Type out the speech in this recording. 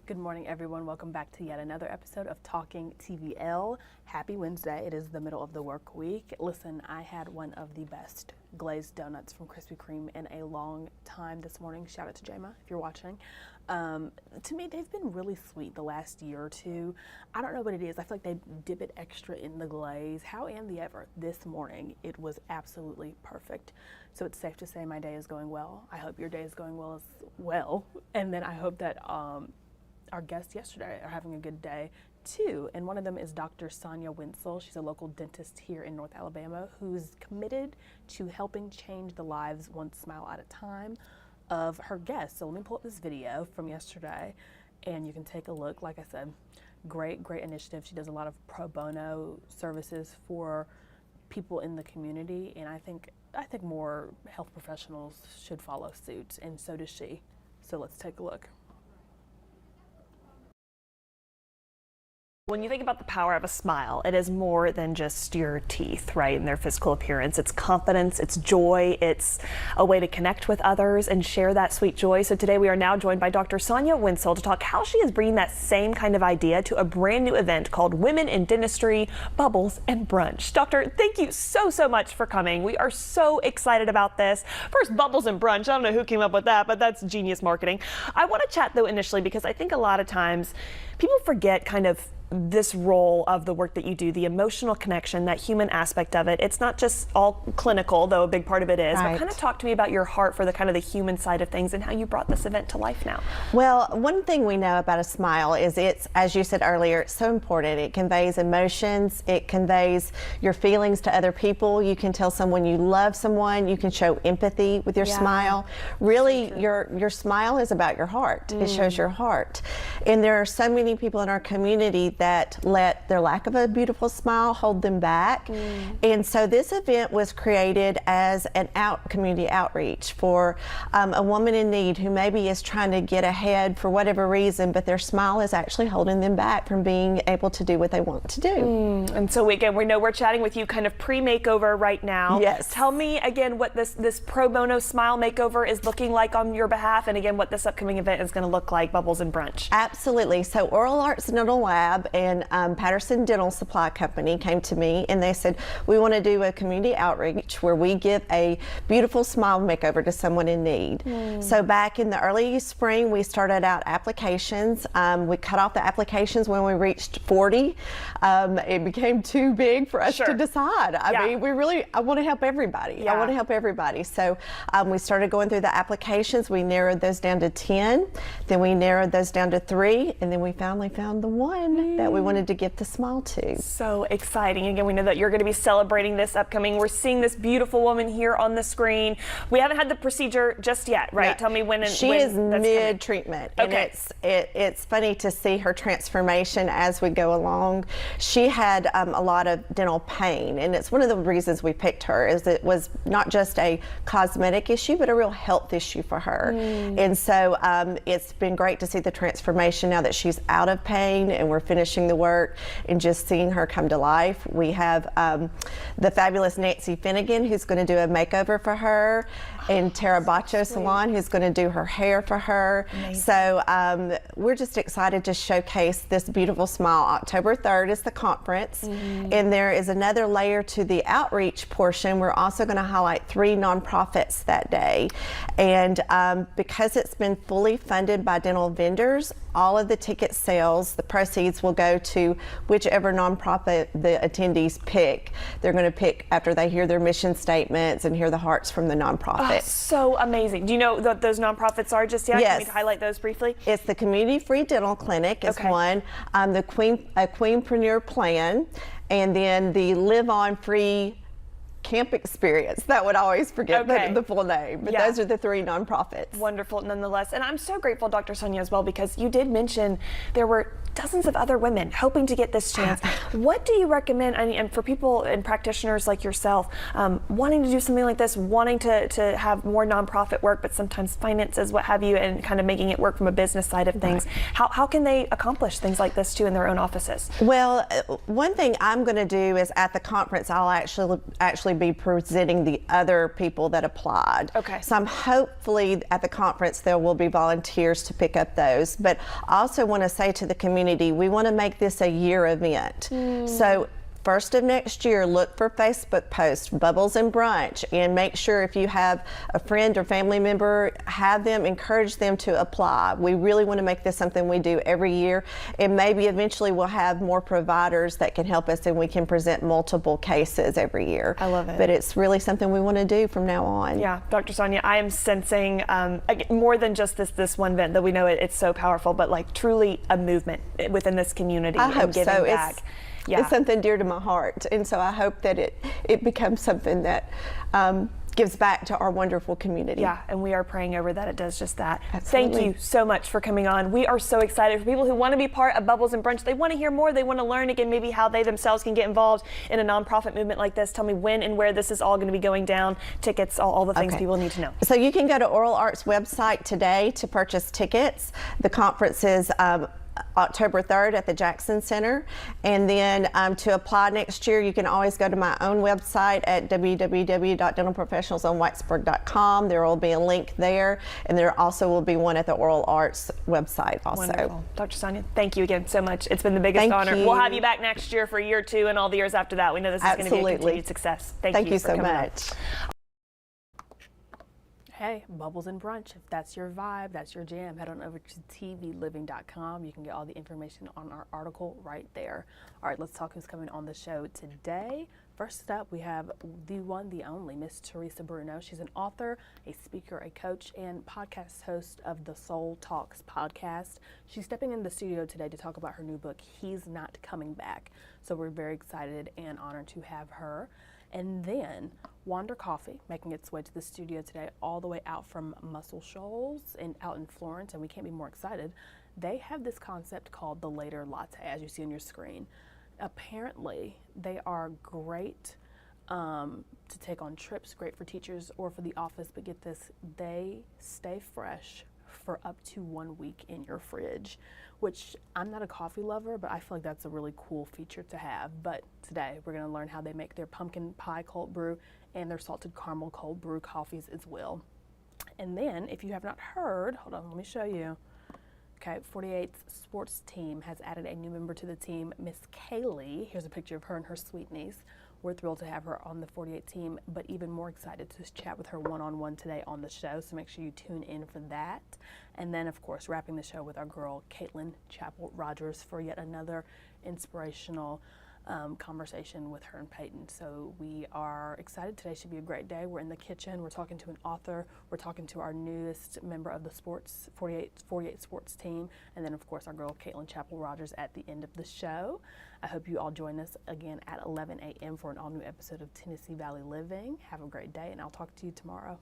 Good morning, everyone. Welcome back to yet another episode of Talking TVL. Happy Wednesday. It is the middle of the work week. Listen, I had one of the best glazed donuts from Krispy Kreme in a long time this morning. Shout out to Jama if you're watching. To me, they've been really sweet the last year or two. I don't know what it is. I feel like they dip it extra in the glaze. How and the ever. This morning, it was absolutely perfect. So it's safe to say my day is going well. I hope your day is going well as well. And then I hope that our guests yesterday are having a good day too, and one of them is Dr. Sonia Wenzel. She's a local dentist here in North Alabama who's committed to helping change the lives one smile at a time of her guests. So let me pull up this video from yesterday and you can take a look. Like I said, great initiative. She does a lot of pro bono services for people in the community, and I think more health professionals should follow suit, and so does she. So let's take a look. When you think about the power of a smile, it is more than just your teeth, right, and their physical appearance. It's confidence, it's joy, it's a way to connect with others and share that sweet joy. So today we are now joined by Dr. Sonia Wenzel to talk how she is bringing that same kind of idea to a brand new event called Women in Dentistry, Bubbles and Brunch. Doctor, thank you so much for coming. We are so excited about this. First, Bubbles and Brunch. I don't know who came up with that, but that's genius marketing. I want to chat though initially because I think a lot of times people forget kind of this role of the work that you do, the emotional connection, that human aspect of it. It's not just all clinical, though a big part of it is, right. But kind of talk to me about your heart for the kind of the human side of things and how you brought this event to life now. Well, one thing we know about a smile is it's, as you said earlier, it's so important. It conveys emotions, it conveys your feelings to other people. You can tell someone you love someone, you can show empathy with your smile. Really, so your smile is about your heart. It shows your heart. And there are so many people in our community that let their lack of a beautiful smile hold them back. And so this event was created as an community outreach for a woman in need who maybe is trying to get ahead for whatever reason, but their smile is actually holding them back from being able to do what they want to do. And so again, we know we're chatting with you kind of pre-makeover right now. Yes. Tell me again what this pro bono smile makeover is looking like on your behalf, and again what this upcoming event is going to look like, Bubbles and Brunch. Absolutely. So Oral Arts Dental Lab and Patterson Dental Supply Company came to me and they said, we want to do a community outreach where we give a beautiful smile makeover to someone in need. So back in the early spring, we started out applications. We cut off the applications when we reached 40. It became too big for us to decide. I mean, I want to help everybody. I want to help everybody. So we started going through the applications. We narrowed those down to 10. Then we narrowed those down to 3. And then we finally found the one that we wanted to give the smile to. So exciting. Again, we know that you're going to be celebrating this upcoming. We're seeing this beautiful woman here on the screen. We haven't had the procedure just yet, right? No. Tell me when. She is mid-treatment. Okay. And it's funny to see her transformation as we go along. She had a lot of dental pain, and it's one of the reasons we picked her is it was not just a cosmetic issue, but a real health issue for her. And so it's been great to see the transformation now that she's out of pain and we're finishing the work and just seeing her come to life. We have the fabulous Nancy Finnegan who's going to do a makeover for her, and Tara Bacho Salon who's going to do her hair for her. Amazing. So we're just excited to showcase this beautiful smile. October 3rd is the conference, and there is another layer to the outreach portion. We're also going to highlight 3 nonprofits that day, and because it's been fully funded by dental vendors, all of the ticket sales, the proceeds will go to whichever nonprofit the attendees pick. They're going to pick after they hear their mission statements and hear the hearts from the nonprofit. Oh, so amazing. Do you know what those nonprofits are just yet? Yes. Can we highlight those briefly? It's the Community Free Dental Clinic is one, the Queenpreneur Plan, and then the Live On Free Camp Experience. That would always forget the full name, but those are the 3 nonprofits. Wonderful nonetheless. And I'm so grateful, Dr. Sonia, as well, because you did mention there were dozens of other women hoping to get this chance. What do you recommend, I mean, and for people and practitioners like yourself, wanting to do something like this, wanting to have more nonprofit work, but sometimes finances, what have you, and kind of making it work from a business side of things, how can they accomplish things like this too in their own offices? Well, one thing I'm going to do is at the conference, I'll actually be presenting the other people that applied. Okay. So I'm hopefully at the conference there will be volunteers to pick up those. But I also want to say to the community, we want to make this a year event. So first of next year, look for Facebook posts, Bubbles and Brunch, and make sure if you have a friend or family member, have them, encourage them to apply. We really want to make this something we do every year, and maybe eventually we'll have more providers that can help us and we can present multiple cases every year. I love it. But it's really something we want to do from now on. Yeah, Dr. Sonia, I am sensing more than just this one event, though we know it's so powerful, but like truly a movement within this community. I hope giving so. Back. It's something dear to my heart, and so I hope that it becomes something that gives back to our wonderful community. Yeah, and we are praying over that it does just that. Absolutely. Thank you so much for coming on. We are so excited for people who want to be part of Bubbles and Brunch. They want to hear more. They want to learn again maybe how they themselves can get involved in a nonprofit movement like this. Tell me when and where this is all going to be going down, tickets, all the things people need to know. So you can go to Oral Arts website today to purchase tickets. The conference is October 3rd at the Jackson Center, and then to apply next year you can always go to my own website at www.dentalprofessionalsonwhitesburg.com. There will be a link there, and there also will be one at the Oral Arts website also. Wonderful. Dr. Sonia, thank you again so much. It's been the biggest honor. You. We'll have you back next year for year 2 and all the years after that. We know this is going to be a continued success. Thank you so much. Hey, Bubbles and Brunch, if that's your vibe, that's your jam, head on over to tvliving.com. You can get all the information on our article right there. All right, let's talk who's coming on the show today. First up, we have the one, the only, Miss Teresa Bruno. She's an author, a speaker, a coach, and podcast host of the Soul Talks podcast. She's stepping in the studio today to talk about her new book, He's Not Coming Back. So we're very excited and honored to have her. And then Wander Coffee making its way to the studio today, all the way out from Muscle Shoals and out in Florence, and we can't be more excited. They have this concept called the Later Latte, as you see on your screen. Apparently, they are great to take on trips, great for teachers or for the office, but get this, they stay fresh for up to 1 week in your fridge, which I'm not a coffee lover, but I feel like that's a really cool feature to have. But today we're going to learn how they make their pumpkin pie cold brew and their salted caramel cold brew coffees as well. And then if you have not heard, hold on, let me show you. Okay, 48's sports team has added a new member to the team, Miss Kaylee. Here's a picture of her and her sweet niece. We're thrilled to have her on the 48 team, but even more excited to chat with her one-on-one today on the show, so make sure you tune in for that. And then, of course, wrapping the show with our girl, Caitlin Chappell-Rogers, for yet another inspirational conversation with her and Peyton. So we are excited. Today should be a great day. We're in the kitchen. We're talking to an author. We're talking to our newest member of the 48 sports team. And then, of course, our girl, Caitlin Chappell-Rogers at the end of the show. I hope you all join us again at 11 a.m. for an all-new episode of Tennessee Valley Living. Have a great day, and I'll talk to you tomorrow.